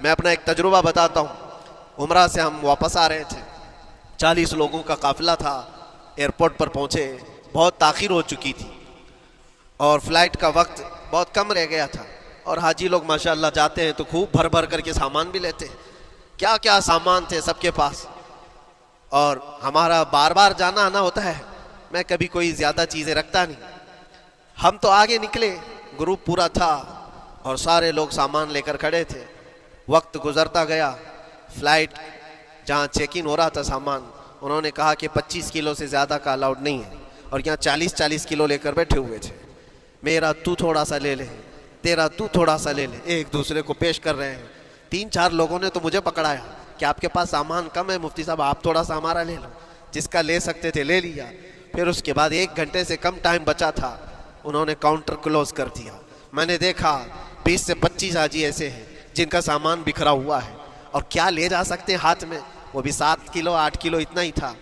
मैं अपना एक तजुर्बा बताता हूँ। उम्रा से हम वापस आ रहे थे, 40 लोगों का काफिला था। एयरपोर्ट पर पहुँचे, बहुत ताख़ीर हो चुकी थी और फ्लाइट का वक्त बहुत कम रह गया था। और हाजी लोग माशाअल्लाह जाते हैं तो खूब भर भर करके सामान भी लेते हैं। क्या क्या सामान थे सबके पास, और हमारा बार बार जाना आना होता है। मैं कभी कोई ज़्यादा चीज़ें रखता नहीं। हम तो आगे निकले, ग्रुप पूरा था और सारे लोग सामान लेकर खड़े थे। वक्त गुजरता गया, फ़्लाइट जहाँ चेक इन हो रहा था सामान, उन्होंने कहा कि 25 किलो से ज़्यादा का अलाउड नहीं है, और यहाँ 40-40 किलो लेकर बैठे हुए थे। मेरा तू थोड़ा सा ले ले, तेरा तू थोड़ा सा ले ले, एक दूसरे को पेश कर रहे हैं। 3-4 लोगों ने तो मुझे पकड़ाया कि आपके पास सामान कम है मुफ्ती साहब, आप थोड़ा सा हमारा ले लो। जिसका ले सकते थे ले लिया। फिर उसके बाद 1 घंटे से कम टाइम बचा था, उन्होंने काउंटर क्लोज कर दिया। मैंने देखा 20 से 25 हाजी ऐसे हैं जिनका सामान बिखरा हुआ है, और क्या ले जा सकते हैं हाथ में, वो भी 7 किलो 8 किलो इतना ही था।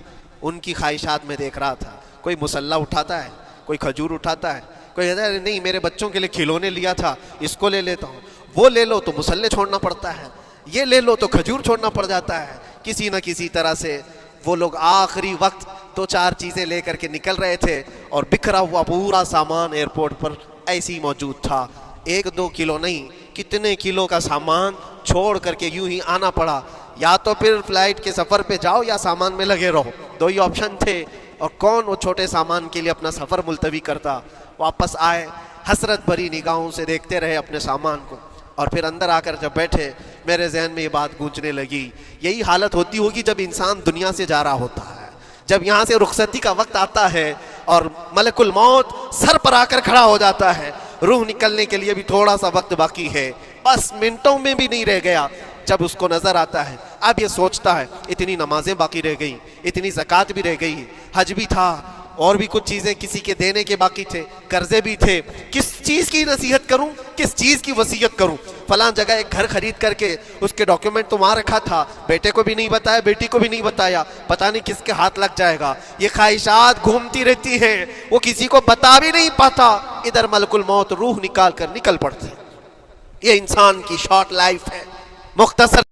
उनकी ख्वाहिशात में देख रहा था। कोई मुसल्ला उठाता है, कोई खजूर उठाता है, कोई कहता है नहीं मेरे बच्चों के लिए खिलौने लिया था इसको ले लेता हूँ। वो ले लो तो मुसल्ले छोड़ना पड़ता है, ये ले लो तो खजूर छोड़ना पड़ जाता है। किसी न किसी तरह से वो लोग आखिरी वक्त 2-4 चीज़ें लेकर के निकल रहे थे, और बिखरा हुआ पूरा सामान एयरपोर्ट पर ऐसे ही मौजूद था। 1-2 किलो नहीं, कितने किलो का सामान छोड़ करके यूं ही आना पड़ा। या तो फिर फ्लाइट के सफ़र पे जाओ या सामान में लगे रहो, 2 ही ऑप्शन थे। और कौन वो छोटे सामान के लिए अपना सफ़र मुलतवी करता। वापस आए, हसरत भरी निगाहों से देखते रहे अपने सामान को, और फिर अंदर आकर जब बैठे मेरे जहन में ये बात गूंजने लगी, यही हालत होती होगी जब इंसान दुनिया से जा रहा होता है, जब यहाँ से रुखसती का वक्त आता है और मलकुल मौत सर पर आकर खड़ा हो जाता है। रूह निकलने के लिए भी थोड़ा सा वक्त बाकी है, बस मिनटों में भी नहीं रह गया। जब उसको नज़र आता है, अब ये सोचता है इतनी नमाजें बाकी रह गई, इतनी ज़कात भी रह गई, हज भी था, और भी कुछ चीज़ें किसी के देने के बाकी थे, कर्जे भी थे। किस चीज़ की नसीहत करूं, किस चीज़ की वसीयत करूं। फलां जगह एक घर खरीद करके उसके डॉक्यूमेंट तो वहाँ रखा था, बेटे को भी नहीं बताया, बेटी को भी नहीं बताया, पता नहीं किसके हाथ लग जाएगा। ये ख्वाहिशात घूमती रहती हैं, वो किसी को बता भी नहीं पाता। इधर मलकुल मौत रूह निकाल कर निकल पड़ते। ये इंसान की शॉर्ट लाइफ है, मुख्तसर